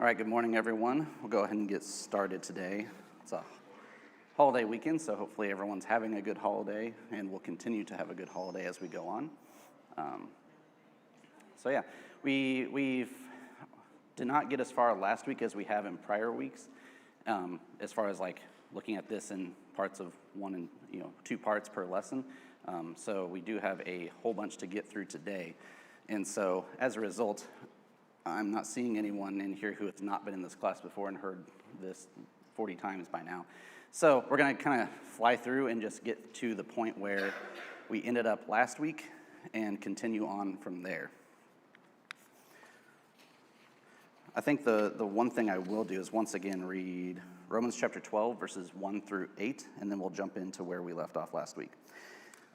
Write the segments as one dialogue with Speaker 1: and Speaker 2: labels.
Speaker 1: All right, good morning, everyone. We'll go ahead and get started today. It's a holiday weekend, so hopefully everyone's having a good holiday, and we'll continue to have a good holiday as we go on. We did not get as far last week as we have in prior weeks, as far as like looking at this in parts of one and 2 parts per lesson. So we do have a whole bunch to get through today, and so as a result, I'm not seeing anyone in here who has not been in this class before and heard this 40 times by now. So we're going to kind of fly through and just get to the point where we ended up last week and continue on from there. I think the one thing I will do is once again read Romans chapter 12, verses 1 through 8, and then we'll jump into where we left off last week.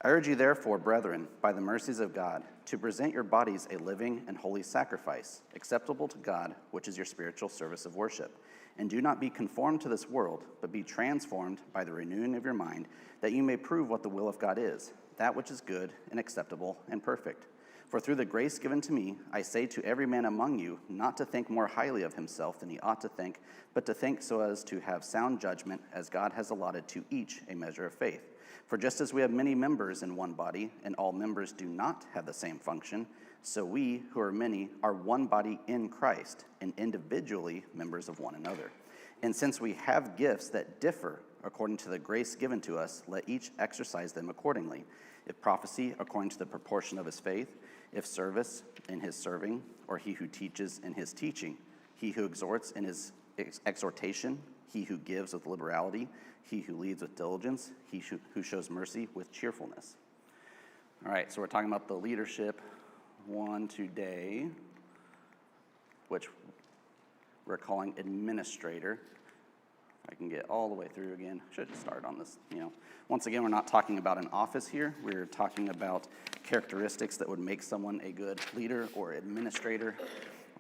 Speaker 1: I urge you, therefore, brethren, by the mercies of God, to present your bodies a living and holy sacrifice, acceptable to God, which is your spiritual service of worship. And do not be conformed to this world, but be transformed by the renewing of your mind, that you may prove what the will of God is, that which is good and acceptable and perfect. For through the grace given to me, I say to every man among you, not to think more highly of himself than he ought to think, but to think so as to have sound judgment, as God has allotted to each a measure of faith. For just as we have many members in one body, and all members do not have the same function, so we, who are many, are one body in Christ, and individually members of one another. And since we have gifts that differ according to the grace given to us, let each exercise them accordingly. If prophecy, according to the proportion of his faith; if service, in his serving; or he who teaches, in his teaching; he who exhorts, in his exhortation; he who gives with liberality; he who leads with diligence; he who shows mercy with cheerfulness. All right, so we're talking about the leadership one today, which we're calling administrator. If I can get all the way through again. Should just start on this, Once again, we're not talking about an office here. We're talking about characteristics that would make someone a good leader or administrator,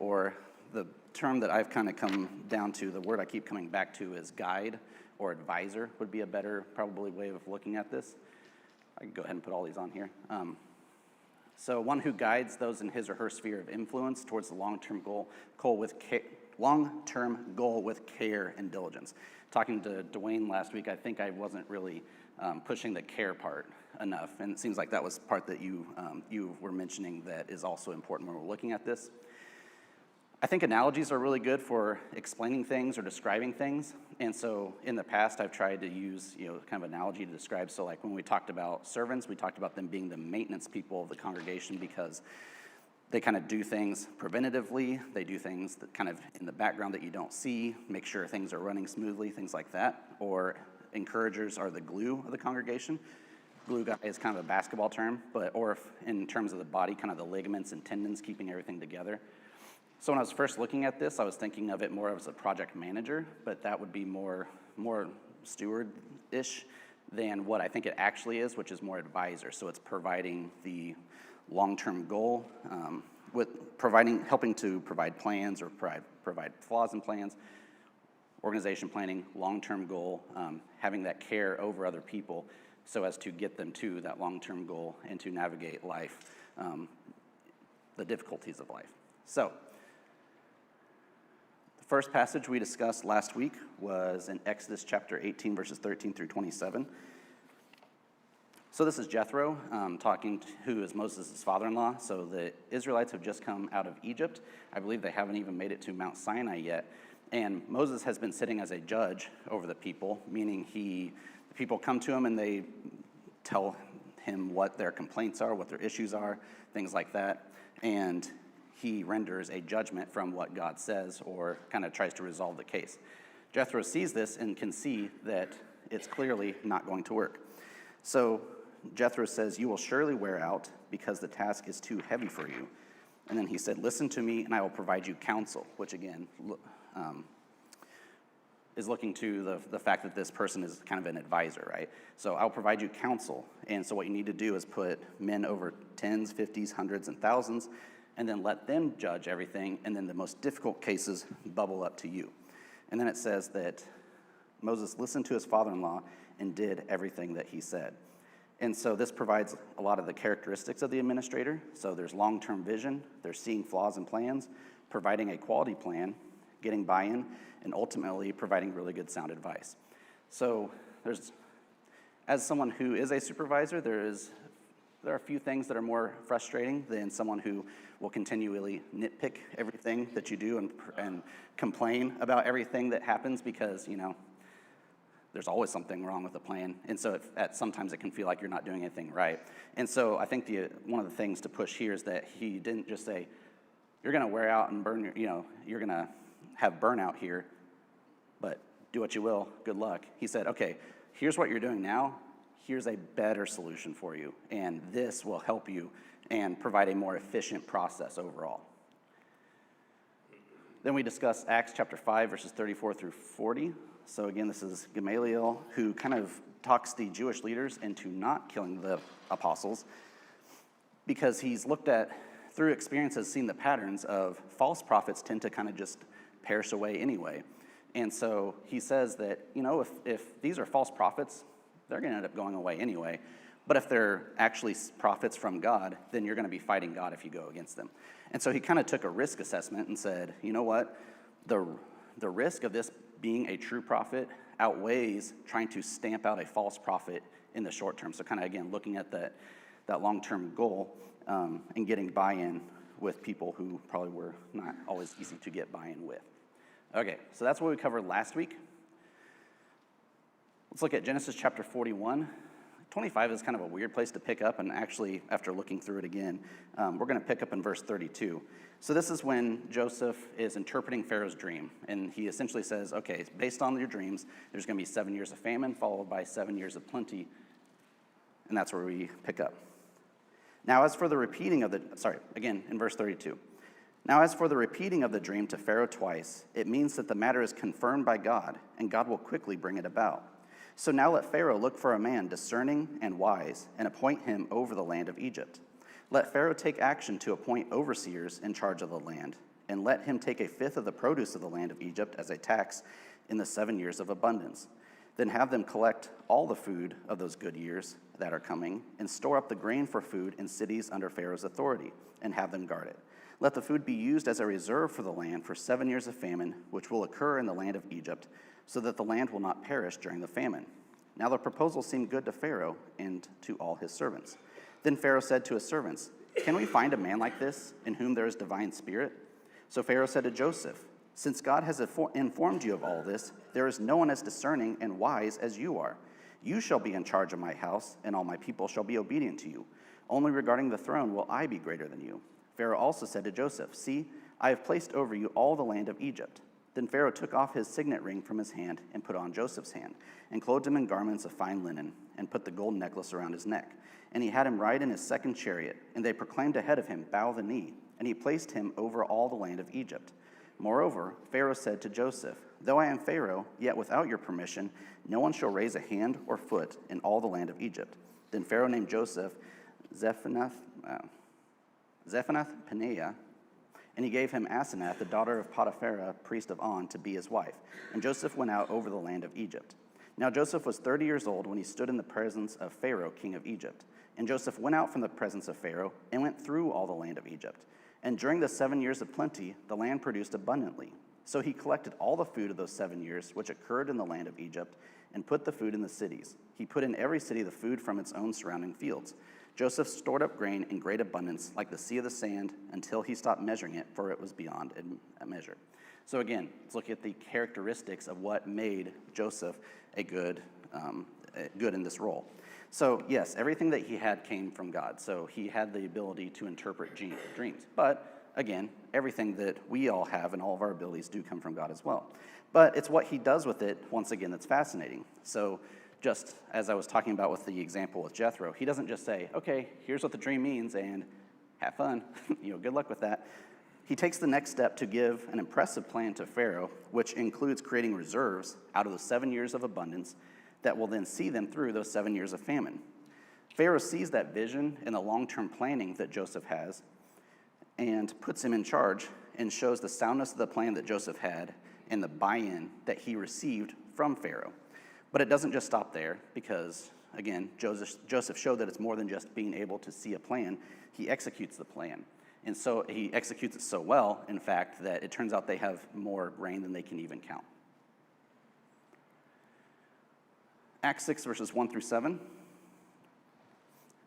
Speaker 1: or the term that I've kind of come down to, the word I keep coming back to is guide or advisor would be a better probably way of looking at this. I can go ahead and put all these on here. So one who guides those in his or her sphere of influence towards the long-term goal with care and diligence. Talking to Dwayne last week, I think I wasn't really pushing the care part enough, and it seems like that was part that you were mentioning that is also important when we're looking at this. I think analogies are really good for explaining things or describing things, and so in the past I've tried to use kind of analogy to describe. So like when we talked about servants, we talked about them being the maintenance people of the congregation because they kind of do things preventatively. They do things that kind of in the background that you don't see, make sure things are running smoothly, things like that. Or encouragers are the glue of the congregation. Glue guy is kind of a basketball term, or if in terms of the body, kind of the ligaments and tendons keeping everything together. So when I was first looking at this, I was thinking of it more as a project manager, but that would be more steward-ish than what I think it actually is, which is more advisor. So it's providing the long-term goal, helping to provide plans or provide flaws in plans, organization planning, long-term goal, having that care over other people so as to get them to that long-term goal and to navigate life, the difficulties of life. So the first passage we discussed last week was in Exodus chapter 18, verses 13 through 27. So this is Jethro who is Moses' father-in-law. So the Israelites have just come out of Egypt. I believe they haven't even made it to Mount Sinai yet. And Moses has been sitting as a judge over the people, meaning the people come to him and they tell him what their complaints are, what their issues are, things like that. And he renders a judgment from what God says or kind of tries to resolve the case. Jethro sees this and can see that it's clearly not going to work. So Jethro says, "You will surely wear out because the task is too heavy for you." And then he said, "Listen to me and I will provide you counsel," which again is looking to the fact that this person is kind of an advisor, right? So I'll provide you counsel. And so what you need to do is put men over tens, 50s, hundreds, and thousands, and then let them judge everything, and then the most difficult cases bubble up to you. And then it says that Moses listened to his father-in-law and did everything that he said. And so this provides a lot of the characteristics of the administrator. So there's long-term vision, there's seeing flaws in plans, providing a quality plan, getting buy-in, and ultimately providing really good sound advice. So as someone who is a supervisor, there are a few things that are more frustrating than someone who will continually nitpick everything that you do and complain about everything that happens because, there's always something wrong with the plan. And so sometimes it can feel like you're not doing anything right. And so I think one of the things to push here is that he didn't just say, you're going to wear out and burn you're going to have burnout here, but do what you will, good luck. He said, okay, here's what you're doing now. Here's a better solution for you, and this will help you and provide a more efficient process overall. Then we discuss Acts chapter 5, verses 34 through 40. So again, this is Gamaliel, who kind of talks the Jewish leaders into not killing the apostles because he's looked at, through experiences, seen the patterns of false prophets tend to kind of just perish away anyway. And so he says that, if these are false prophets, they're going to end up going away anyway. But if they're actually prophets from God, then you're going to be fighting God if you go against them. And so he kind of took a risk assessment and said, you know what? The risk of this being a true prophet outweighs trying to stamp out a false prophet in the short term. So kind of, again, looking at that long-term goal and getting buy-in with people who probably were not always easy to get buy-in with. Okay, so that's what we covered last week. Let's look at Genesis chapter 41. 25 is kind of a weird place to pick up, and actually, after looking through it again, we're going to pick up in verse 32. So this is when Joseph is interpreting Pharaoh's dream, and he essentially says, okay, based on your dreams, there's going to be 7 years of famine, followed by 7 years of plenty, and that's where we pick up. Now, as for the repeating of in verse 32. Now, as for the repeating of the dream to Pharaoh twice, it means that the matter is confirmed by God, and God will quickly bring it about. So now let Pharaoh look for a man discerning and wise, and appoint him over the land of Egypt. Let Pharaoh take action to appoint overseers in charge of the land, and let him take a fifth of the produce of the land of Egypt as a tax in the 7 years of abundance. Then have them collect all the food of those good years that are coming, and store up the grain for food in cities under Pharaoh's authority, and have them guard it. Let the food be used as a reserve for the land for 7 years of famine, which will occur in the land of Egypt, so that the land will not perish during the famine. Now the proposal seemed good to Pharaoh and to all his servants. Then Pharaoh said to his servants, can we find a man like this, in whom there is divine spirit? So Pharaoh said to Joseph, since God has informed you of all this, there is no one as discerning and wise as you are. You shall be in charge of my house, and all my people shall be obedient to you. Only regarding the throne will I be greater than you. Pharaoh also said to Joseph, see, I have placed over you all the land of Egypt. Then Pharaoh took off his signet ring from his hand and put on Joseph's hand, and clothed him in garments of fine linen, and put the gold necklace around his neck. And he had him ride in his second chariot, and they proclaimed ahead of him, bow the knee, and he placed him over all the land of Egypt. Moreover, Pharaoh said to Joseph, though I am Pharaoh, yet without your permission, no one shall raise a hand or foot in all the land of Egypt. Then Pharaoh named Joseph Zephanath-Paneah, and he gave him Asenath, the daughter of Potiphera, priest of On, to be his wife. And Joseph went out over the land of Egypt. Now Joseph was 30 years old when he stood in the presence of Pharaoh, king of Egypt. And Joseph went out from the presence of Pharaoh and went through all the land of Egypt. And during the 7 years of plenty, the land produced abundantly. So he collected all the food of those 7 years, which occurred in the land of Egypt, and put the food in the cities. He put in every city the food from its own surrounding fields. Joseph stored up grain in great abundance, like the sea of the sand, until he stopped measuring it, for it was beyond a measure. So again, let's look at the characteristics of what made Joseph a good in this role. So yes, everything that he had came from God. So he had the ability to interpret dreams. But again, everything that we all have and all of our abilities do come from God as well. But it's what he does with it, once again, that's fascinating. So just as I was talking about with the example with Jethro, he doesn't just say, okay, here's what the dream means and have fun, good luck with that. He takes the next step to give an impressive plan to Pharaoh, which includes creating reserves out of the 7 years of abundance that will then see them through those 7 years of famine. Pharaoh sees that vision and the long-term planning that Joseph has and puts him in charge and shows the soundness of the plan that Joseph had and the buy-in that he received from Pharaoh. But it doesn't just stop there because, again, Joseph showed that it's more than just being able to see a plan. He executes the plan. And so he executes it so well, in fact, that it turns out they have more grain than they can even count. Acts 6, verses 1 through 7.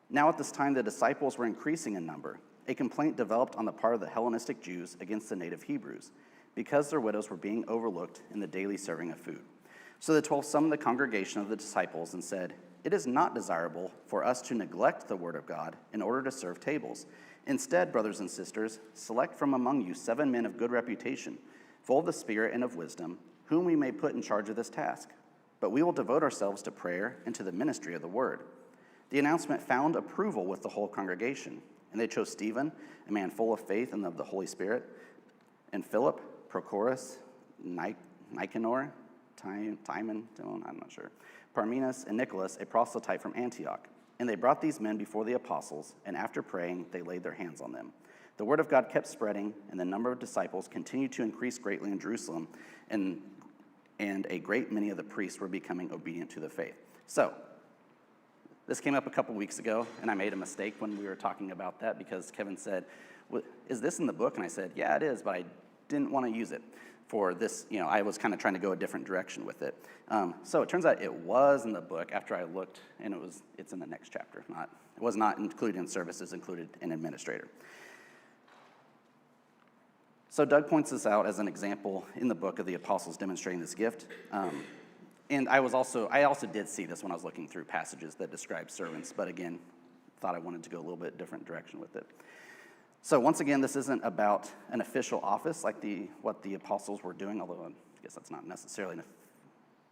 Speaker 1: Now at this time, the disciples were increasing in number. A complaint developed on the part of the Hellenistic Jews against the native Hebrews, because their widows were being overlooked in the daily serving of food. So the 12 summoned the congregation of the disciples and said, "It is not desirable for us to neglect the word of God in order to serve tables. Instead, brothers and sisters, select from among you 7 men of good reputation, full of the Spirit and of wisdom, whom we may put in charge of this task. But we will devote ourselves to prayer and to the ministry of the word." The announcement found approval with the whole congregation, and they chose Stephen, a man full of faith and of the Holy Spirit, and Philip, Prochorus, Nicanor, Timon, I'm not sure, Parmenas, and Nicholas, a proselyte from Antioch. And they brought these men before the apostles, and after praying, they laid their hands on them. The word of God kept spreading, and the number of disciples continued to increase greatly in Jerusalem, and a great many of the priests were becoming obedient to the faith. So, this came up a couple weeks ago, and I made a mistake when we were talking about that because Kevin said, "Is this in the book?" And I said, "Yeah, it is, but I didn't want to use it for this." I was kind of trying to go a different direction with it. So it turns out it was in the book after I looked, and it's in the next chapter. It was not included in services, included in administrator. So Doug points this out as an example in the book of the apostles demonstrating this gift. And I also did see this when I was looking through passages that describe servants, but again, thought I wanted to go a little bit different direction with it. So once again, this isn't about an official office like what the apostles were doing, although I guess that's not necessarily,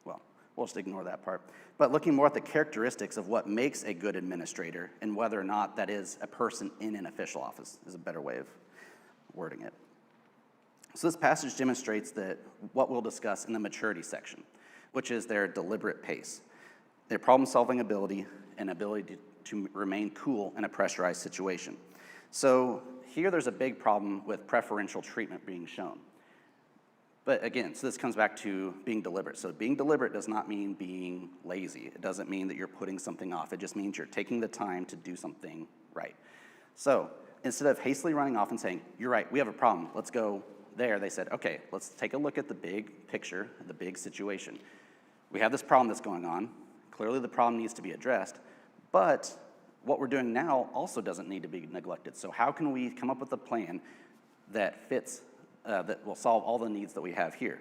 Speaker 1: we'll just ignore that part. But looking more at the characteristics of what makes a good administrator and whether or not that is a person in an official office is a better way of wording it. So this passage demonstrates that what we'll discuss in the maturity section, which is their deliberate pace, their problem-solving ability, and ability to remain cool in a pressurized situation. So here there's a big problem with preferential treatment being shown. But again, so this comes back to being deliberate. So being deliberate does not mean being lazy. It doesn't mean that you're putting something off. It just means you're taking the time to do something right. So instead of hastily running off and saying, "You're right, we have a problem, let's go there," they said, "Okay, let's take a look at the big picture, the big situation. We have this problem that's going on. Clearly the problem needs to be addressed, but what we're doing now also doesn't need to be neglected. So how can we come up with a plan that fits, that will solve all the needs that we have here?"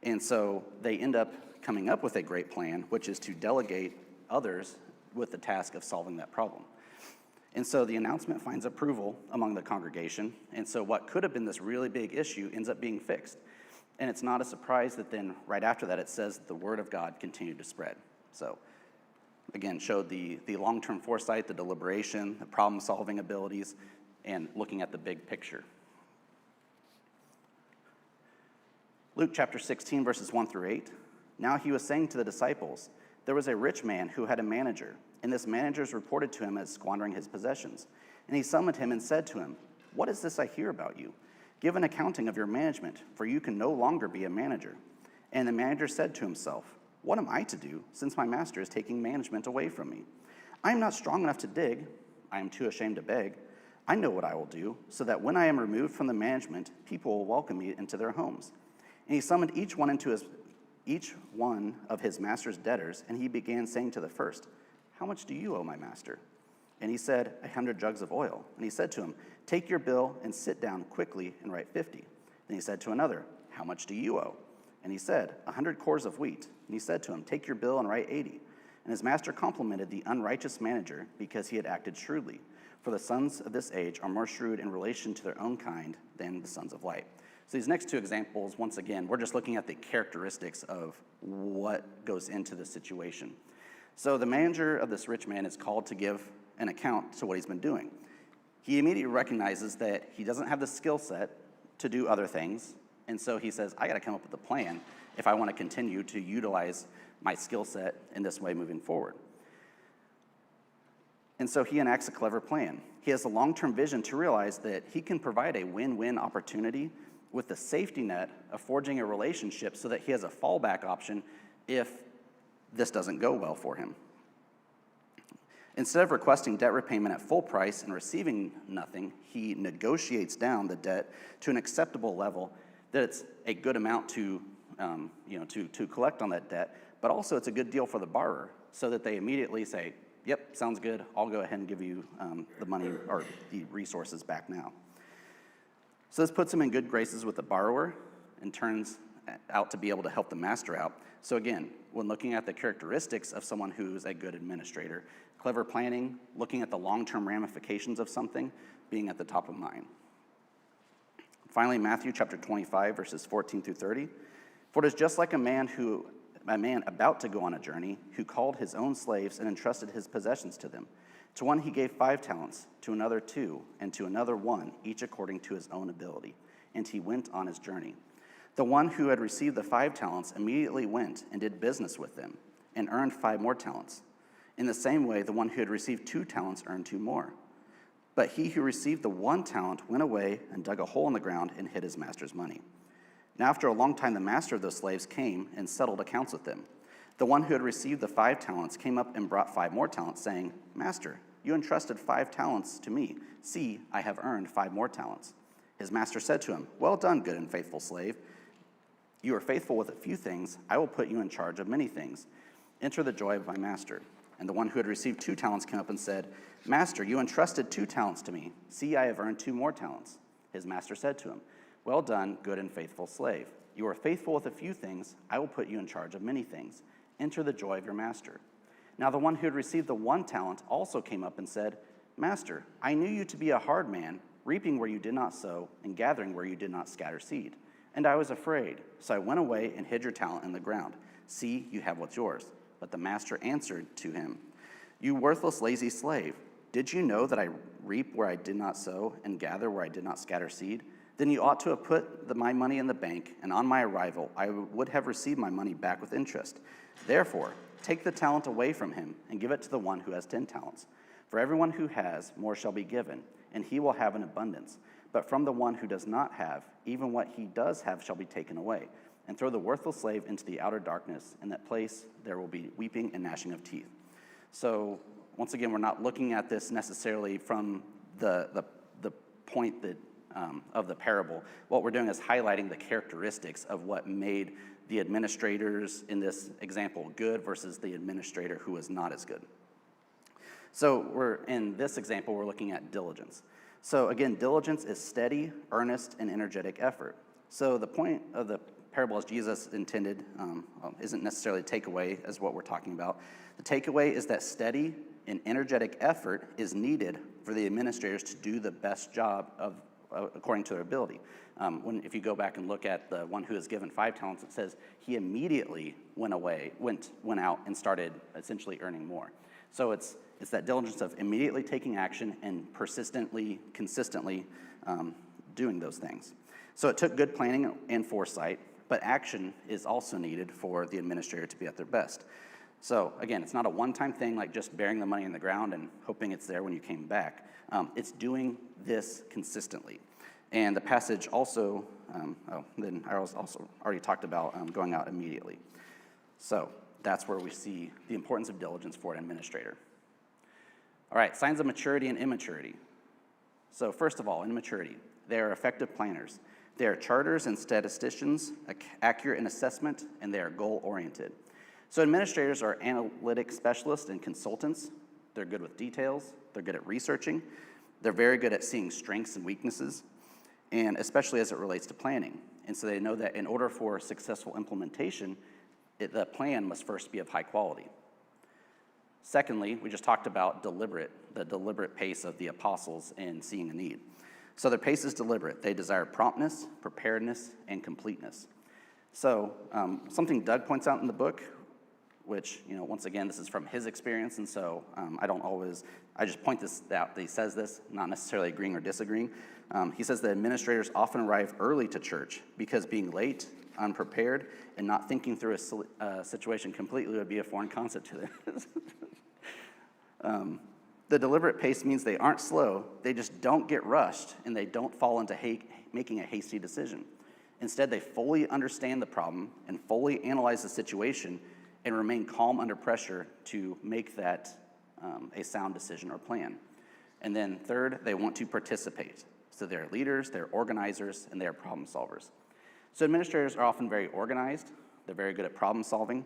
Speaker 1: And so they end up coming up with a great plan, which is to delegate others with the task of solving that problem. And so the announcement finds approval among the congregation, and so what could have been this really big issue ends up being fixed. And it's not a surprise that then right after that it says the word of God continued to spread. So again, showed the long-term foresight, the deliberation, the problem-solving abilities, and looking at the big picture. Luke chapter 16, verses 1 through 8. Now he was saying to the disciples, "There was a rich man who had a manager, and this manager is reported to him as squandering his possessions. And he summoned him and said to him, 'What is this I hear about you? Give an accounting of your management, for you can no longer be a manager.' And the manager said to himself, 'What am I to do, since my master is taking management away from me? I am not strong enough to dig. I am too ashamed to beg. I know what I will do, so that when I am removed from the management, people will welcome me into their homes.' And he summoned each one of his master's debtors, and he began saying to the first, 'How much do you owe my master?' And he said, 100 jugs of oil. And he said to him, 'Take your bill and sit down quickly and write 50. Then he said to another, 'How much do you owe?' And he said, 100 cores of wheat. And he said to him, 'Take your bill and write 80. And his master complimented the unrighteous manager because he had acted shrewdly. For the sons of this age are more shrewd in relation to their own kind than the sons of light.'" So these next two examples, once again, we're just looking at the characteristics of what goes into the situation. So the manager of this rich man is called to give an account to what he's been doing. He immediately recognizes that he doesn't have the skill set to do other things, and so he says, "I got to come up with a plan if I want to continue to utilize my skill set in this way moving forward." And so he enacts a clever plan. He has a long-term vision to realize that he can provide a win-win opportunity with the safety net of forging a relationship so that he has a fallback option if this doesn't go well for him. Instead of requesting debt repayment at full price and receiving nothing, he negotiates down the debt to an acceptable level that it's a good amount to collect on that debt, but also it's a good deal for the borrower so that they immediately say, yep, sounds good, I'll go ahead and give you the money or the resources back now. So this puts him in good graces with the borrower and turns out to be able to help the master out. So again, when looking at the characteristics of someone who's a good administrator, clever planning, looking at the long-term ramifications of something, being at the top of mind. Finally, Matthew chapter 25, verses 14 through 30. For it is just like a man about to go on a journey, who called his own slaves and entrusted his possessions to them. To one he gave 5 talents, to another 2, and to another 1, each according to his own ability. And he went on his journey. The one who had received the 5 talents immediately went and did business with them, and earned 5 more talents. In the same way, the one who had received 2 talents earned 2 more. But he who received the 1 talent went away and dug a hole in the ground and hid his master's money. Now after a long time, the master of those slaves came and settled accounts with them. The one who had received the 5 talents came up and brought 5 more talents, saying, Master, you entrusted 5 talents to me. See, I have earned 5 more talents. His master said to him, Well done, good and faithful slave. You are faithful with a few things. I will put you in charge of many things. Enter the joy of my master. And the one who had received 2 talents came up and said, Master, you entrusted 2 talents to me. See, I have earned 2 more talents. His master said to him, Well done, good and faithful slave. You are faithful with a few things. I will put you in charge of many things. Enter the joy of your master. Now the one who had received the 1 talent also came up and said, Master, I knew you to be a hard man, reaping where you did not sow, and gathering where you did not scatter seed. And I was afraid, so I went away and hid your talent in the ground. See, you have what's yours. But the master answered to him, You worthless, lazy slave, did you know that I reap where I did not sow, and gather where I did not scatter seed? Then you ought to have put my money in the bank, and on my arrival I would have received my money back with interest. Therefore, take the talent away from him, and give it to the one who has 10 talents. For everyone who has, more shall be given, and he will have an abundance. But from the one who does not have, even what he does have shall be taken away. And throw the worthless slave into the outer darkness. In that place there will be weeping and gnashing of teeth. So, once again, we're not looking at this necessarily from the point that of the parable. What we're doing is highlighting the characteristics of what made the administrators in this example good versus the administrator who was not as good. So in this example, we're looking at diligence. So again, diligence is steady, earnest, and energetic effort. So the point of the parable as Jesus intended isn't necessarily a takeaway as what we're talking about. The takeaway is that steady and energetic effort is needed for the administrators to do the best job according to their ability. If you go back and look at the one who is given 5 talents, it says he immediately went out and started essentially earning more. So it's that diligence of immediately taking action and persistently, consistently doing those things. So it took good planning and foresight, but action is also needed for the administrator to be at their best. So again, it's not a one-time thing like just burying the money in the ground and hoping it's there when you came back. It's doing this consistently. And the passage also, then I also already talked about going out immediately. So that's where we see the importance of diligence for an administrator. All right, signs of maturity and immaturity. So first of all, immaturity. They are effective planners. They are charters and statisticians, accurate in assessment, and they are goal-oriented. So administrators are analytic specialists and consultants. They're good with details. They're good at researching. They're very good at seeing strengths and weaknesses, and especially as it relates to planning. And so they know that in order for successful implementation, the plan must first be of high quality. Secondly, we just talked about the deliberate pace of the apostles in seeing a need. So their pace is deliberate. They desire promptness, preparedness, and completeness. So something Doug points out in the book, which, once again, this is from his experience, and so I just point this out that he says this, not necessarily agreeing or disagreeing. He says that administrators often arrive early to church because being late, unprepared, and not thinking through a situation completely would be a foreign concept to them. The deliberate pace means they aren't slow, they just don't get rushed, and they don't fall into making a hasty decision. Instead, they fully understand the problem and fully analyze the situation and remain calm under pressure to make that a sound decision or plan. And then third, they want to participate. So they're leaders, they're organizers, and they're problem solvers. So administrators are often very organized. They're very good at problem solving.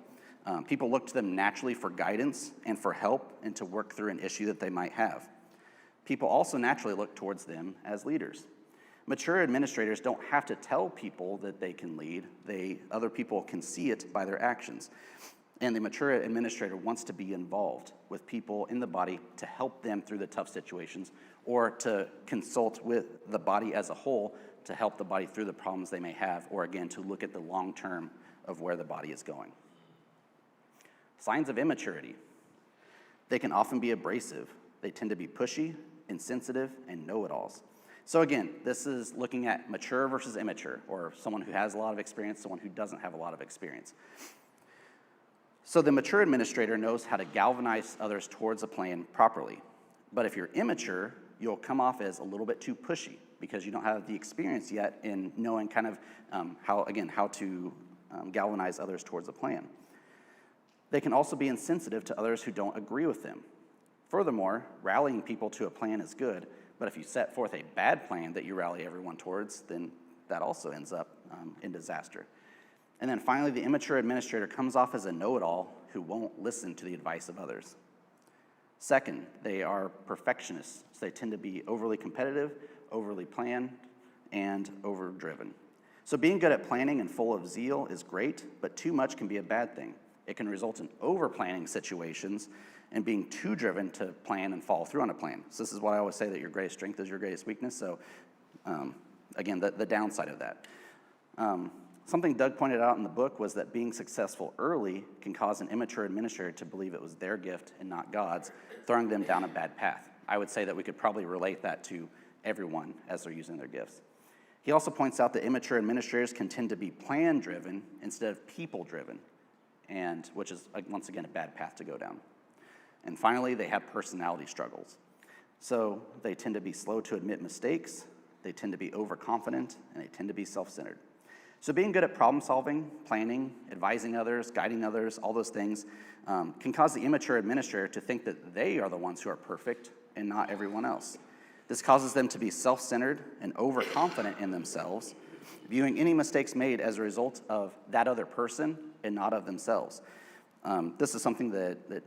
Speaker 1: People look to them naturally for guidance and for help and to work through an issue that they might have. People also naturally look towards them as leaders. Mature administrators don't have to tell people that they can lead. Other people can see it by their actions. And the mature administrator wants to be involved with people in the body to help them through the tough situations or to consult with the body as a whole to help the body through the problems they may have, or again, to look at the long term of where the body is going. Signs of immaturity. They can often be abrasive. They tend to be pushy, insensitive, and know-it-alls. So again, this is looking at mature versus immature, or someone who has a lot of experience, someone who doesn't have a lot of experience. So the mature administrator knows how to galvanize others towards a plan properly. But if you're immature, you'll come off as a little bit too pushy because you don't have the experience yet in knowing kind of how to galvanize others towards a plan. They can also be insensitive to others who don't agree with them. Furthermore, rallying people to a plan is good, but if you set forth a bad plan that you rally everyone towards, then that also ends up in disaster. And then finally, the immature administrator comes off as a know-it-all who won't listen to the advice of others. Second, they are perfectionists. So they tend to be overly competitive, overly planned, and overdriven. So being good at planning and full of zeal is great, but too much can be a bad thing. It can result in over-planning situations and being too driven to plan and follow through on a plan. So this is why I always say that your greatest strength is your greatest weakness. So again, the downside of that. Something Doug pointed out in the book was that being successful early can cause an immature administrator to believe it was their gift and not God's, throwing them down a bad path. I would say that we could probably relate that to everyone as they're using their gifts. He also points out that immature administrators can tend to be plan-driven instead of people-driven, and which is, once again, a bad path to go down. And finally, they have personality struggles. So they tend to be slow to admit mistakes, they tend to be overconfident, and they tend to be self-centered. So being good at problem solving, planning, advising others, guiding others, all those things can cause the immature administrator to think that they are the ones who are perfect and not everyone else. This causes them to be self-centered and overconfident in themselves, viewing any mistakes made as a result of that other person and not of themselves. This is something that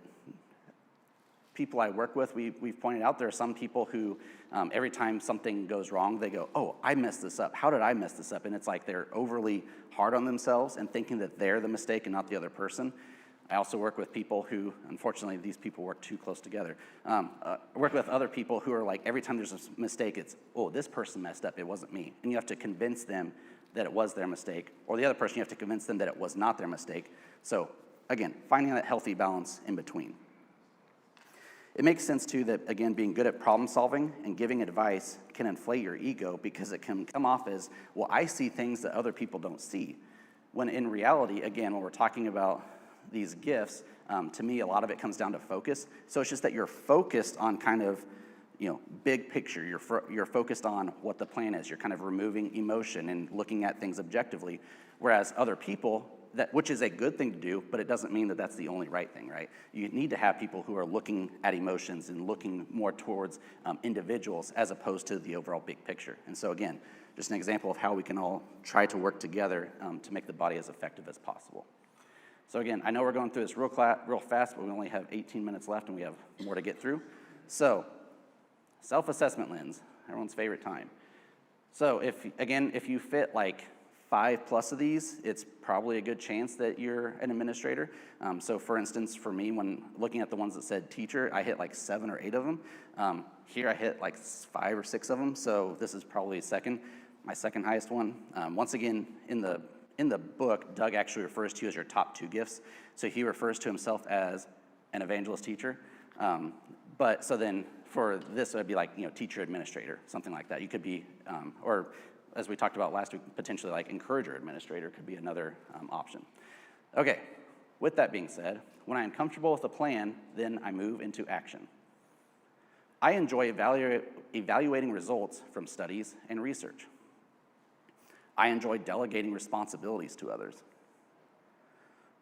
Speaker 1: people I work with, we've pointed out there are some people who every time something goes wrong, they go, oh, I messed this up. How did I mess this up? And it's like they're overly hard on themselves and thinking that they're the mistake and not the other person. I also work with people who, unfortunately, these people work too close together. I work with other people who are like, every time there's a mistake, it's, oh, this person messed up, it wasn't me. And you have to convince them that it was their mistake. Or the other person, you have to convince them that it was not their mistake. So, again, finding that healthy balance in between. It makes sense, too, that, again, being good at problem solving and giving advice can inflate your ego because it can come off as, well, I see things that other people don't see. When in reality, again, when we're talking about these gifts, to me, a lot of it comes down to focus. So it's just that you're focused on kind of, big picture. You're focused on what the plan is. You're kind of removing emotion and looking at things objectively, whereas other people, which is a good thing to do, but it doesn't mean that that's the only right thing, right? You need to have people who are looking at emotions and looking more towards individuals as opposed to the overall big picture. And so again, just an example of how we can all try to work together to make the body as effective as possible. So again, I know we're going through this real fast, but we only have 18 minutes left and we have more to get through. So, self-assessment lens, everyone's favorite time. So if you fit like 5+ of these, it's probably a good chance that you're an administrator. So for instance, for me, when looking at the ones that said teacher, I hit like 7 or 8 of them. Here I hit like 5 or 6 of them, so this is probably my second highest one. Once again, in the book, Doug actually refers to you as your top 2 gifts. So he refers to himself as an evangelist teacher. But so then for this, it would be like, teacher administrator, something like that. You could be, or as we talked about last week, potentially like encourager administrator could be another option. Okay, with that being said, when I am comfortable with a plan, then I move into action. I enjoy evaluating results from studies and research. I enjoy delegating responsibilities to others.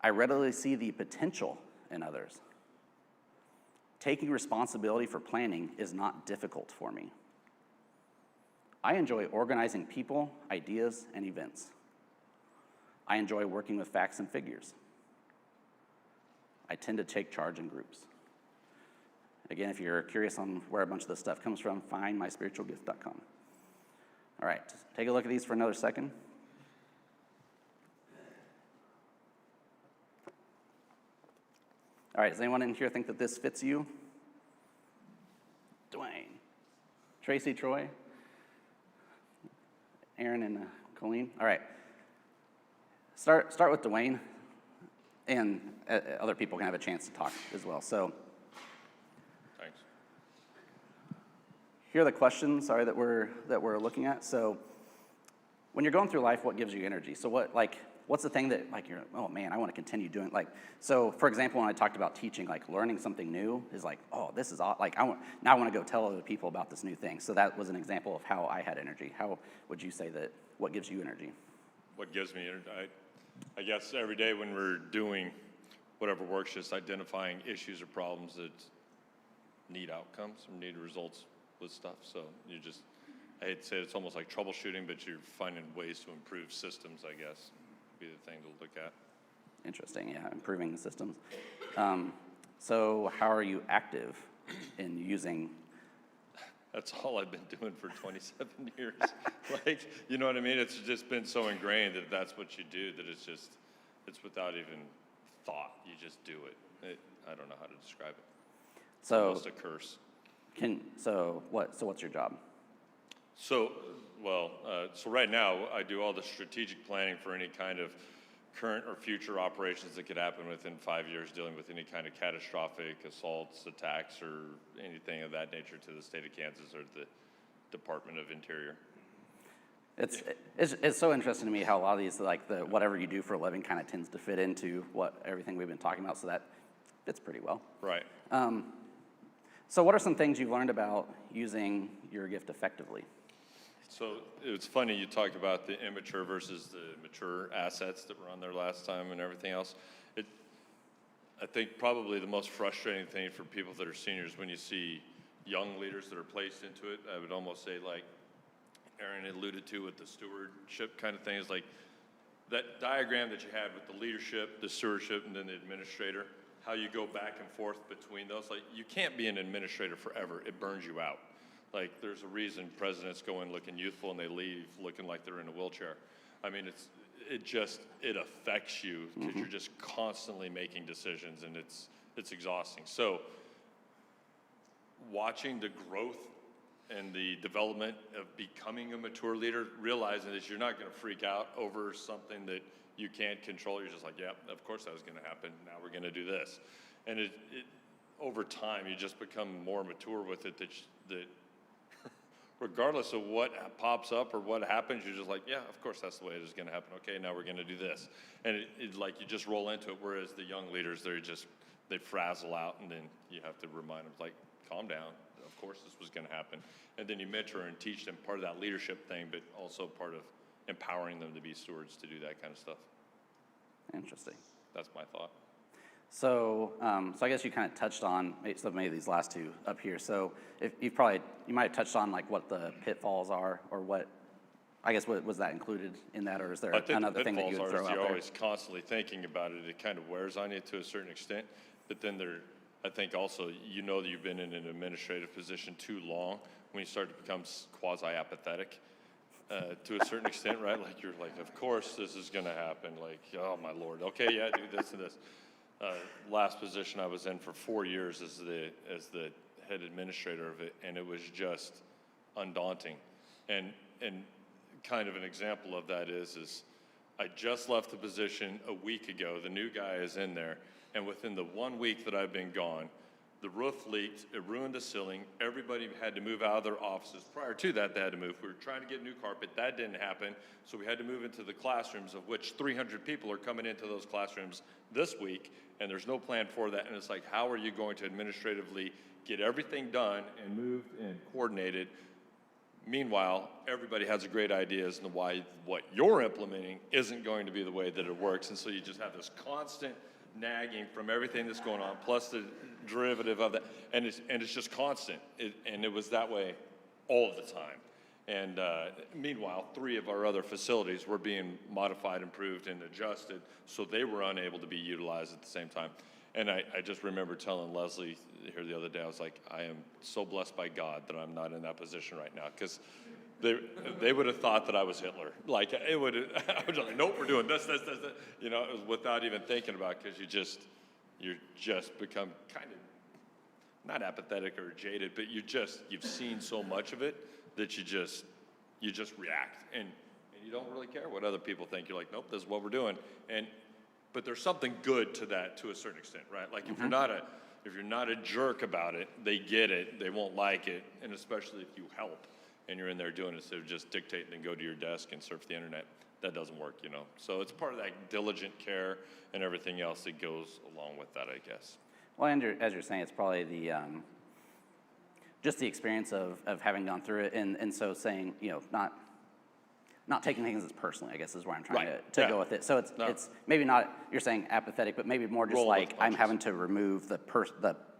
Speaker 1: I readily see the potential in others. Taking responsibility for planning is not difficult for me. I enjoy organizing people, ideas, and events. I enjoy working with facts and figures. I tend to take charge in groups. Again, if you're curious on where a bunch of this stuff comes from, findmyspiritualgift.com. All right, take a look at these for another second. All right, does anyone in here think that this fits you? Dwayne, Tracy, Troy, Aaron, and Colleen. All right, start with Dwayne, and other people can have a chance to talk as well. So,
Speaker 2: thanks.
Speaker 1: Here are the questions, that we're looking at. So, when you're going through life, what gives you energy? So, what's the thing that you're, oh man, I want to continue doing? So for example, when I talked about teaching, learning something new is oh, this is now I want to go tell other people about this new thing. So that was an example of how I had energy. How would you say that? What gives you energy?
Speaker 2: What gives me energy? I guess every day when we're doing whatever work's just identifying issues or problems that need outcomes or need results with stuff. So I hate to say it's almost like troubleshooting, but you're finding ways to improve systems, I guess, be the thing to look at.
Speaker 1: Interesting, yeah, improving the systems. So how are you active in using?
Speaker 2: That's all I've been doing for 27 years. You know what I mean? It's just been so ingrained that that's what you do, that it's without even thought. You just do it. I don't know how to describe it. It's almost a curse.
Speaker 1: So what's your job?
Speaker 2: So right now I do all the strategic planning for any kind of current or future operations that could happen within 5 years, dealing with any kind of catastrophic assaults, attacks, or anything of that nature to the state of Kansas or the Department of Interior.
Speaker 1: It's so interesting to me how a lot of these, the whatever you do for a living kind of tends to fit into everything we've been talking about, so that fits pretty well.
Speaker 2: Right.
Speaker 1: So what are some things you've learned about using your gift effectively?
Speaker 2: So it's funny, you talked about the immature versus the mature assets that were on there last time and everything else. I think probably the most frustrating thing for people that are seniors when you see young leaders that are placed into it, I would almost say like Aaron alluded to with the stewardship kind of thing, is like that diagram that you had with the leadership, the stewardship, and then the administrator, how you go back and forth between those. You can't be an administrator forever. It burns you out. There's a reason presidents go in looking youthful and they leave looking like they're in a wheelchair. I mean, it affects you because you're just constantly making decisions, and it's exhausting. So watching the growth and the development of becoming a mature leader, realizing that you're not going to freak out over something that you can't control. You're just like, yeah, of course that was going to happen. Now we're going to do this. And it over time, you just become more mature with it, that regardless of what pops up or what happens, you're just like, yeah, of course that's the way it is going to happen. Okay, now we're going to do this. And it's like you just roll into it, whereas the young leaders, they frazzle out, and then you have to remind them, calm down. Of course this was going to happen. And then you mentor and teach them part of that leadership thing, but also part of empowering them to be stewards to do that kind of stuff.
Speaker 1: Interesting.
Speaker 2: That's my thought.
Speaker 1: So I guess you kind of touched on maybe these last two up here. So if you might have touched on what the pitfalls are, or what, I guess, was that included in that, or is there another thing that you would throw out there?
Speaker 2: You're always constantly thinking about it. It kind of wears on you to a certain extent, but then I think also, that you've been in an administrative position too long when you start to become quasi-apathetic to a certain extent, right? You're like, of course this is going to happen. Oh my Lord. Okay, yeah, do this and this. Last position I was in for 4 years as the head administrator of it, and it was just undaunting. And kind of an example of that is I just left the position a week ago. The new guy is in there, and within the 1 week that I've been gone, the roof leaked, it ruined the ceiling. Everybody had to move out of their offices. Prior to that, they had to move. We were trying to get new carpet. That didn't happen. So we had to move into the classrooms, of which 300 people are coming into those classrooms this week, and there's no plan for that. And it's like, how are you going to administratively get everything done and moved and coordinated? Meanwhile, everybody has a great idea as to why what you're implementing isn't going to be the way that it works. And so you just have this constant nagging from everything that's going on, plus the derivative of that, and it's just constant. And it was that way all the time. And meanwhile, 3 of our other facilities were being modified, improved, and adjusted, so they were unable to be utilized at the same time. And I just remember telling Leslie here the other day, I was like, I am so blessed by God that I'm not in that position right now, because they would have thought that I was Hitler. Like, I was like, nope, we're doing this. You know, it was without even thinking about it, because you just become kind of, not apathetic or jaded, but you've seen so much of it that you just react, and you don't really care what other people think. You're like, nope, this is what we're doing. But there's something good to that to a certain extent, right? Like, if you're not a jerk about it, they get it, they won't like it, and especially if you help and you're in there doing it instead of just dictating and go to your desk and surf the internet. That doesn't work, you know. So it's part of that diligent care and everything else that goes along with that, I guess.
Speaker 1: Well, and as you're saying, it's probably the just the experience of having gone through it, and so saying, you know, not taking things as personally, I guess, is where I'm trying to go with it. So it's maybe not, you're saying apathetic, but maybe more just like I'm having to remove the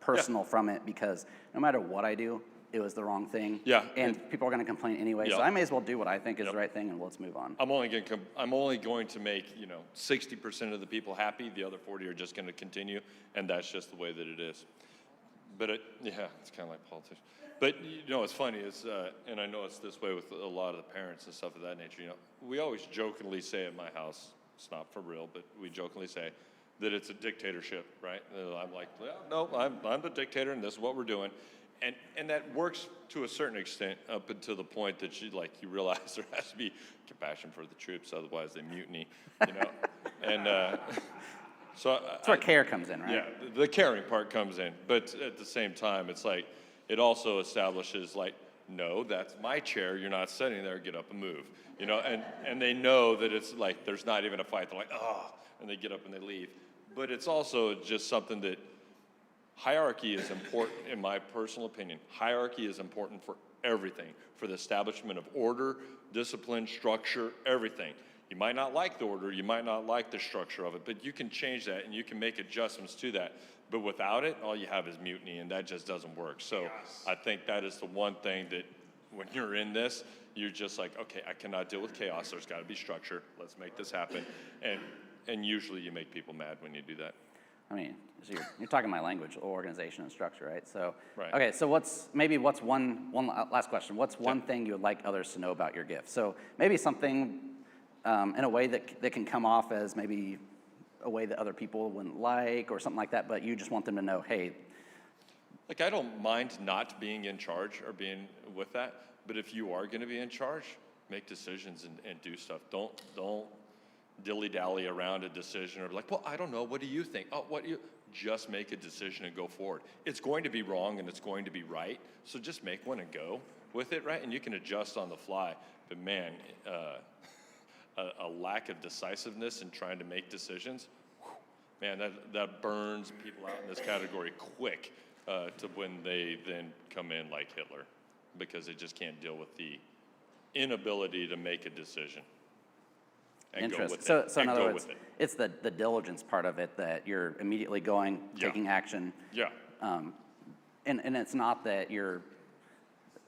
Speaker 1: personal from it, because no matter what I do, it was the wrong thing. Yeah. And people are going to complain anyway. So I may as well do what I think is the right thing, and let's move on. I'm only
Speaker 2: going to make, 60% of the people happy. The other 40 are just going to continue, and that's just the way that it is. But it's kind of like politics. But what's funny is, and I know it's this way with a lot of the parents and stuff of that nature. We always jokingly say at my house, it's not for real, but we jokingly say that it's a dictatorship, right? And I'm like, no, I'm the dictator, and this is what we're doing. And that works to a certain extent up until the point that you realize there has to be compassion for the troops, otherwise they mutiny, And so
Speaker 1: that's where care comes in, right?
Speaker 2: Yeah, the caring part comes in, but at the same time, it's like it also establishes no, that's my chair. You're not sitting there. Get up and move, And they know that it's like there's not even a fight. They're like, oh, and they get up and they leave. But it's also just something that. Hierarchy is important, in my personal opinion. Hierarchy is important for everything, for the establishment of order, discipline, structure, everything. You might not like the order, you might not like the structure of it, but you can change that and you can make adjustments to that. But without it, all you have is mutiny, and that just doesn't work. So I think that is the one thing that when you're in this, you're just like, okay, I cannot deal with chaos. There's got to be structure. Let's make this happen. And usually you make people mad when you do that.
Speaker 1: I mean, so you're talking my language, organization and structure, right? So,
Speaker 2: right.
Speaker 1: Okay, so what's one last question. What's one thing you would like others to know about your gift? So maybe something in a way that can come off as maybe a way that other people wouldn't like or something like that, but you just want them to know, hey.
Speaker 2: I don't mind not being in charge or being with that, but if you are going to be in charge, make decisions and do stuff. Don't dilly-dally around a decision or be like, well, I don't know, what do you think? Just make a decision and go forward. It's going to be wrong and it's going to be right, so just make one and go with it, right? And you can adjust on the fly, but man, a lack of decisiveness in trying to make decisions, man, that burns people out in this category quick to when they then come in like Hitler, because they just can't deal with the inability to make a decision.
Speaker 1: Interesting. So in other words, it's the diligence part of it that you're immediately going, taking action.
Speaker 2: Yeah.
Speaker 1: And it's not that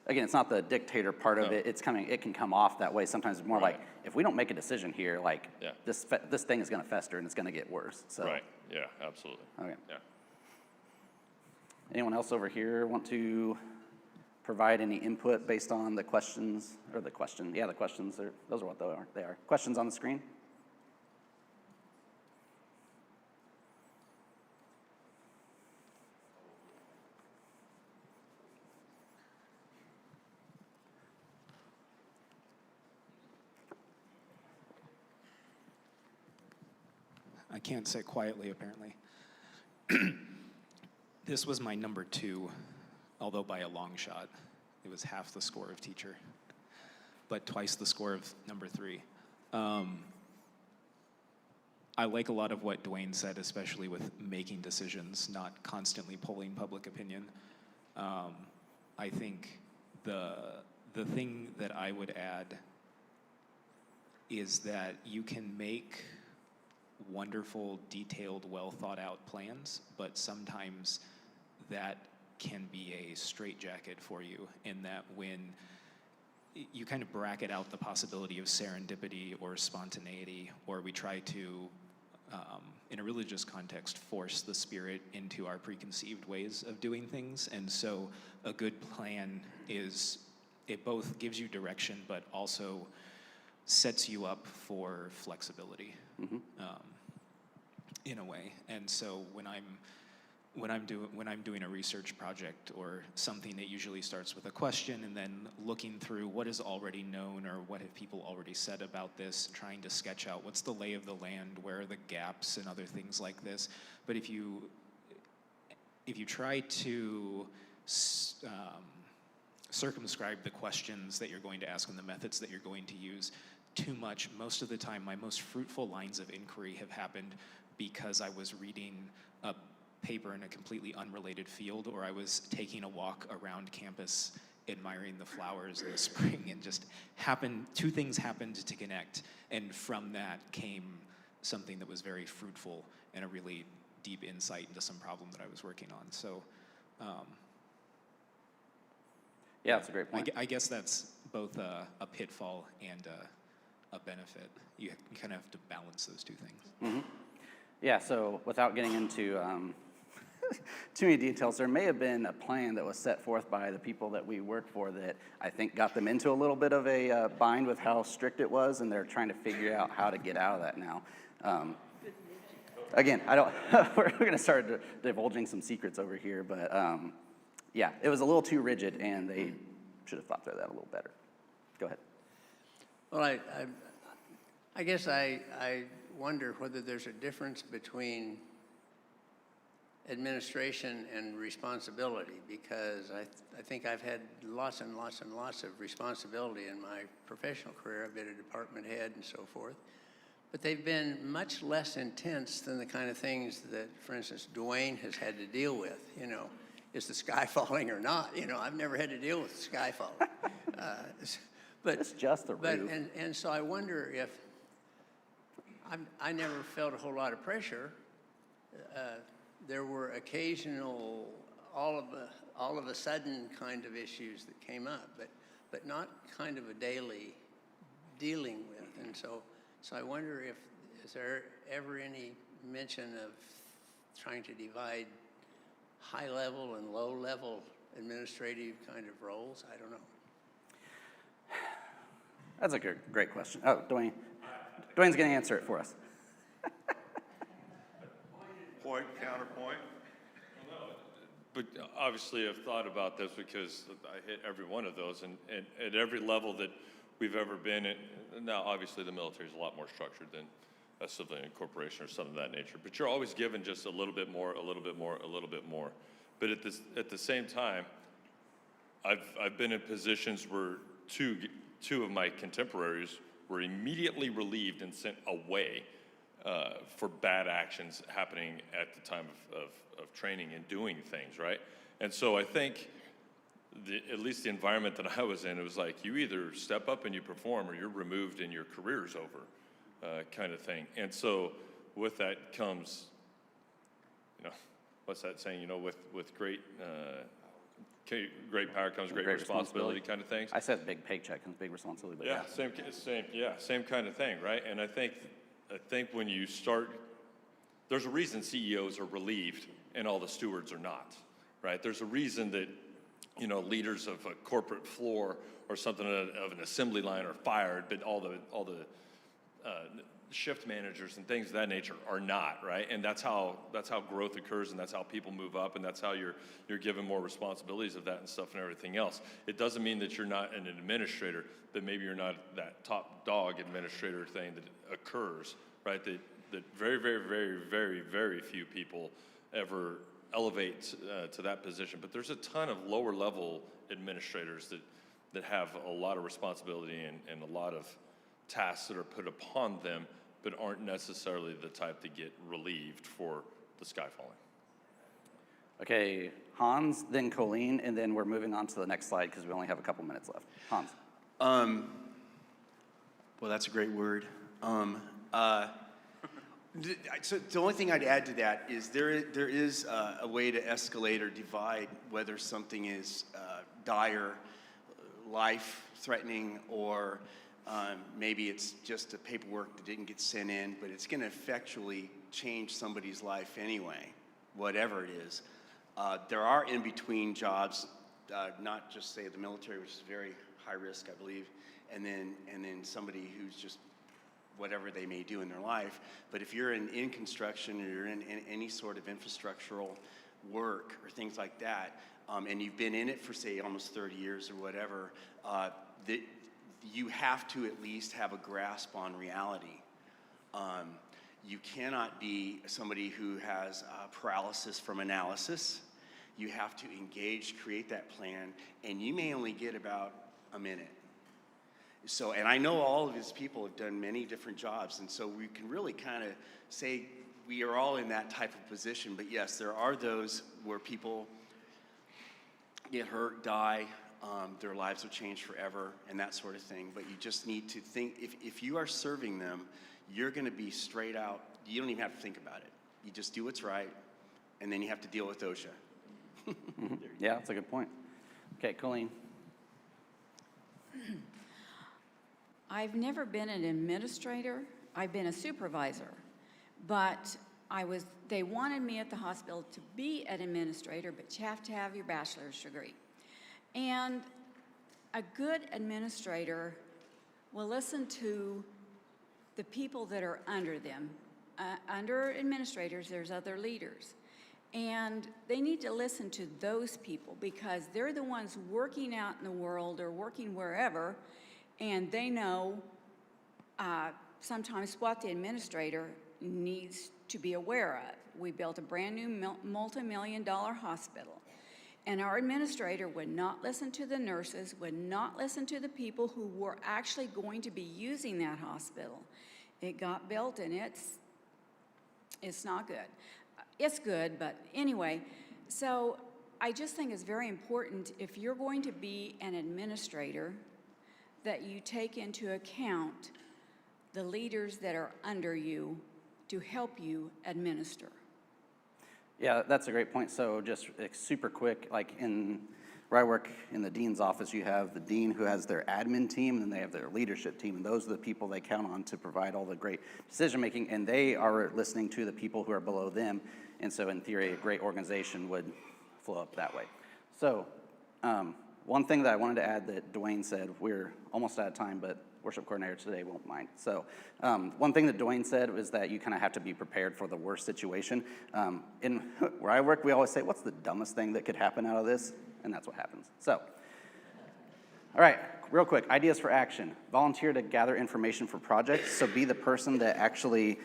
Speaker 1: it's not the dictator part of it. It can come off that way. Sometimes it's more like, if we don't make a decision here, this thing is going to fester and it's going to get worse. So.
Speaker 2: Right. Yeah, absolutely.
Speaker 1: Okay.
Speaker 2: Yeah.
Speaker 1: Anyone else over here want to provide any input based on the questions, or the question? Yeah, the questions, those are what they are. Questions on the screen?
Speaker 3: I can't sit quietly, apparently. This was my number 2, although by a long shot. It was half the score of teacher, but twice the score of number 3. I like a lot of what Dwayne said, especially with making decisions, not constantly polling public opinion. I think the thing that I would add is that you can make wonderful, detailed, well thought out plans, but sometimes that can be a straitjacket for you, in that when you kind of bracket out the possibility of serendipity or spontaneity, or we try to, in a religious context, force the Spirit into our preconceived ways of doing things. And so a good plan is, it both gives you direction, but also sets you up for flexibility, in a way. And so when I'm doing a research project or something that usually starts with a question and then looking through what is already known or what have people already said about this, trying to sketch out what's the lay of the land, where are the gaps and other things like this. But if you try to circumscribe the questions that you're going to ask and the methods that you're going to use too much, most of the time my most fruitful lines of inquiry have happened because I was reading a paper in a completely unrelated field, or I was taking a walk around campus admiring the flowers in the spring, and just two things happened to connect, and from that came something that was very fruitful and a really deep insight into some problem that I was working on. So
Speaker 1: Yeah, that's a great point.
Speaker 3: I guess that's both a pitfall and a benefit. You kind of have to balance those two things.
Speaker 1: Yeah, so without getting into too many details, there may have been a plan that was set forth by the people that we work for that I think got them into a little bit of a bind with how strict it was, and they're trying to figure out how to get out of that now. Again, we're going to start divulging some secrets over here, but yeah, it was a little too rigid, and they should have thought through that a little better. Go ahead.
Speaker 4: Well, I guess I wonder whether there's a difference between administration and responsibility, because I think I've had lots and lots and lots of responsibility in my professional career. I've been a department head and so forth, but they've been much less intense than the kind of things that, for instance, Dwayne has had to deal with. You know, is the sky falling or not? You know, I've never had to deal with the sky falling. But
Speaker 1: It's just the roof.
Speaker 4: And so I wonder if I never felt a whole lot of pressure. There were occasional, all of a sudden kind of issues that came up, but not kind of a daily dealing with. And so I wonder if, is there ever any mention of trying to divide high level and low level administrative kind of roles? I don't know.
Speaker 1: That's a great question. Oh, Dwayne's going to answer it for us.
Speaker 5: Point, counterpoint.
Speaker 2: But obviously I've thought about this because I hit every one of those, and at every level that we've ever been at. Now obviously the military is a lot more structured than a civilian corporation or something of that nature, but you're always given just a little bit more, a little bit more, a little bit more. But at the same time, I've been in positions where two of my contemporaries were immediately relieved and sent away for bad actions happening at the time of training and doing things, right? And so I think, at least the environment that I was in, it was like, you either step up and you perform, or you're removed and your career's over, kind of thing. And so with that comes, what's that saying, with great power comes great responsibility kind of things.
Speaker 1: I said big paycheck comes big responsibility, but
Speaker 2: Yeah, same kind of thing, right? And I think when you start, there's a reason CEOs are relieved and all the stewards are not, right? There's a reason that, leaders of a corporate floor or something of an assembly line are fired, but all the shift managers and things of that nature are not, right? And that's how growth occurs, and that's how people move up, and that's how you're given more responsibilities of that and stuff and everything else. It doesn't mean that you're not an administrator, that maybe you're not that top dog administrator thing that occurs, right? That very, very, very, very, very few people ever elevate to that position. But there's a ton of lower level administrators that have a lot of responsibility and a lot of tasks that are put upon them, but aren't necessarily the type to get relieved for the sky falling.
Speaker 1: Okay, Hans, then Colleen, and then we're moving on to the next slide because we only have a couple minutes left. Hans.
Speaker 6: Well, that's a great word. So the only thing I'd add to that is there is a way to escalate or divide whether something is dire, life-threatening, or maybe it's just a paperwork that didn't get sent in, but it's going to effectually change somebody's life anyway, whatever it is. There are in-between jobs, not just say the military, which is very high risk, I believe, and then somebody who's just whatever they may do in their life. But if you're in construction or you're in any sort of infrastructural work or things like that, and you've been in it for, say, almost 30 years or whatever, you have to at least have a grasp on reality. You cannot be somebody who has paralysis from analysis. You have to engage, create that plan, and you may only get about a minute. So, and I know all of his people have done many different jobs, and so we can really kind of say we are all in that type of position. But yes, there are those where people get hurt, die, their lives will change forever, and that sort of thing. But you just need to think, if you are serving them, you're going to be straight out. You don't even have to think about it. You just do what's right, and then you have to deal with OSHA.
Speaker 1: Mm-hmm. Yeah, that's a good point. Okay, Colleen.
Speaker 7: I've never been an administrator. I've been a supervisor, but they wanted me at the hospital to be an administrator, but you have to have your bachelor's degree. And a good administrator will listen to the people that are under them. Under administrators, there's other leaders. And they need to listen to those people because they're the ones working out in the world or working wherever, and they know sometimes what the administrator needs to be aware of. We built a brand new multi-million-dollar hospital, and our administrator would not listen to the nurses, would not listen to the people who were actually going to be using that hospital. It got built, and it's not good. It's good, but anyway, so I just think it's very important if you're going to be an administrator that you take into account the leaders that are under you to help you administer.
Speaker 1: Yeah, that's a great point. So just super quick, like where I work in the dean's office, you have the dean who has their admin team, and they have their leadership team, and those are the people they count on to provide all the great decision-making, and they are listening to the people who are below them, and so in theory, a great organization would flow up that way. So one thing that I wanted to add that Dwayne said, we're almost out of time, but worship coordinator today won't mind. So one thing that Dwayne said was that you kind of have to be prepared for the worst situation. In where I work, we always say, what's the dumbest thing that could happen out of this? And that's what happens. So, all right, real quick, ideas for action. Volunteer to gather information for projects. So be the person that actually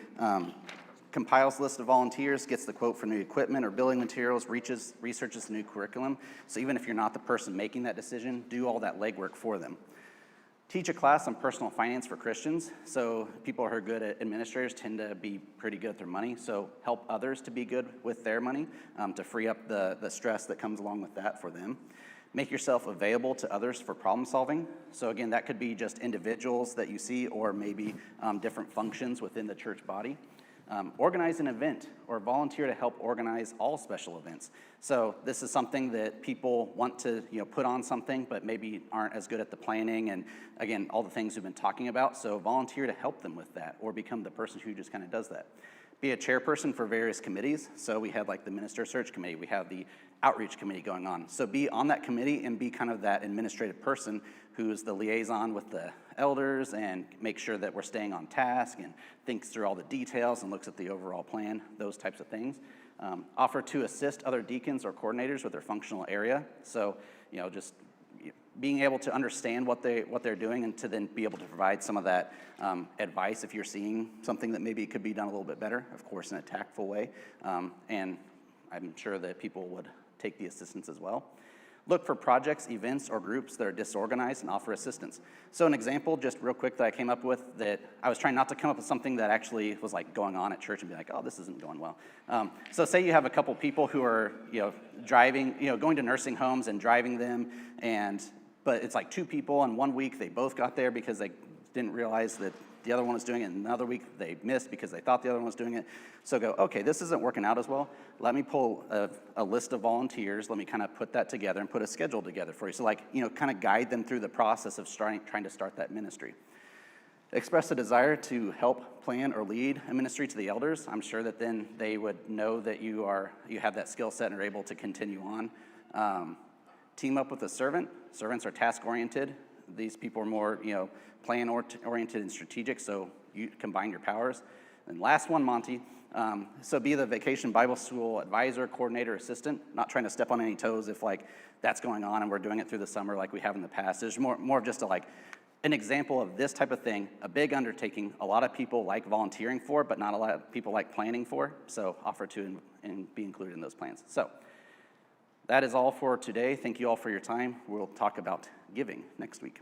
Speaker 1: compiles a list of volunteers, gets the quote for new equipment or building materials, researches the new curriculum. So even if you're not the person making that decision, do all that legwork for them. Teach a class on personal finance for Christians. So people who are good at administrators tend to be pretty good at their money. So help others to be good with their money, to free up the stress that comes along with that for them. Make yourself available to others for problem solving. So again, that could be just individuals that you see or maybe different functions within the church body. Organize an event or volunteer to help organize all special events. So this is something that people want to put on something, but maybe aren't as good at the planning and, again, all the things we've been talking about. So volunteer to help them with that or become the person who just kind of does that. Be a chairperson for various committees. So we have like the minister search committee. We have the outreach committee going on. So be on that committee and be kind of that administrative person who's the liaison with the elders and make sure that we're staying on task and thinks through all the details and looks at the overall plan, those types of things. Offer to assist other deacons or coordinators with their functional area. So, just being able to understand what they're doing and to then be able to provide some of that advice if you're seeing something that maybe could be done a little bit better, of course, in a tactful way. And I'm sure that people would take the assistance as well. Look for projects, events, or groups that are disorganized and offer assistance. So an example, just real quick, that I came up with, that I was trying not to come up with something that actually was like going on at church and be like, oh, this isn't going well. So say you have a couple people who are, driving, going to nursing homes and driving them, but it's like two people, and 1 week they both got there because they didn't realize that the other one was doing it, and another week they missed because they thought the other one was doing it. So go, okay, this isn't working out as well. Let me pull a list of volunteers. Let me kind of put that together and put a schedule together for you. So like, kind of guide them through the process of trying to start that ministry. Express a desire to help plan or lead a ministry to the elders. I'm sure that then they would know that you have that skill set and are able to continue on. Team up with a servant. Servants are task-oriented. These people are more, plan-oriented and strategic, so you combine your powers. And last one, Monty. So be the vacation Bible school advisor, coordinator, assistant, not trying to step on any toes if like that's going on and we're doing it through the summer like we have in the past. There's more of just an example of this type of thing, a big undertaking. A lot of people like volunteering for, but not a lot of people like planning for. So offer to and be included in those plans. So that is all for today. Thank you all for your time. We'll talk about giving next week.